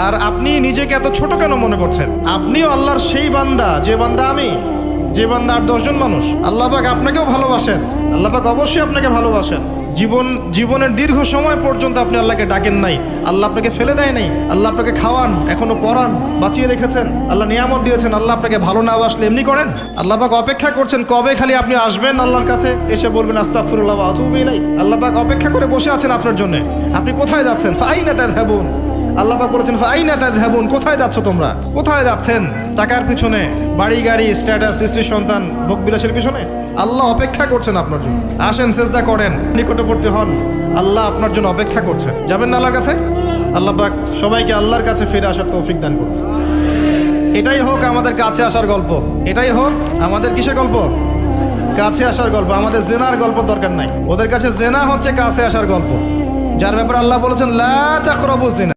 আর আপনি নিজেকে এত ছোট কেন মনে করছেন? আপনিও আল্লাহর সেই বান্দা, যে বান্দা আমি, যে বান্দা আর 10 জন মানুষ। আল্লাহ পাক আপনাকেও ভালোবাসেন, আল্লাহ পাক অবশ্যই আপনাকে ভালোবাসেন। জীবনের দীর্ঘ সময় পর্যন্ত আপনি আল্লাহকে ডাকেন নাই, আল্লাহ আপনাকে ফেলে দেয় নাই। আল্লাহ আপনাকে খাওয়ান, এখনো পড়ান, বাঁচিয়ে রেখেছেন, আল্লাহ নিয়ামত দিয়েছেন। আল্লাহ আপনাকে ভালো না বাসলে এমনি করেন? আল্লাহ পাক অপেক্ষা করছেন কবে খালি আপনি আসবেন আল্লাহর কাছে, এসে বলবেন আস্তাগফিরুল্লাহ ওয়া আতুবু ইলাইহি। আল্লাহ পাক অপেক্ষা করে বসে আছেন আপনার জন্য। আপনি কোথায় যাচ্ছেন? ফাআইনা তাযহাবুন। আল্লাহ পাক বলেছেন ফাআইনা তাযহাবুন, কোথায় যাচ্ছ তোমরা? কোথায় যাচ্ছেন? টাকার পিছনে, বাড়ি গাড়ি, স্ট্যাটাস, স্ত্রী সন্তান, ভোগ বিলাসের পিছনে? আল্লাহ অপেক্ষা করছেন আপনার জন্য। আসেন, সেজদা করেন, নিকটবর্তী হন, আল্লাহ আপনার জন্য অপেক্ষা করছেন। যাবেন না আল্লাহর কাছে? আল্লাহ পাক সবাইকে আল্লাহর কাছে ফিরে আসার তৌফিক দান করুন। এটাই হোক আমাদের কাছে আসার গল্প, এটাই হোক আমাদের কিসের গল্প? কাছে আসার গল্প। আমাদের জেনার গল্প দরকার নাই, ওদের কাছে জেনা হচ্ছে কাছে আসার গল্প, যার ব্যাপারে আল্লাহ বলেছেন লা তাকরাবু জিনা।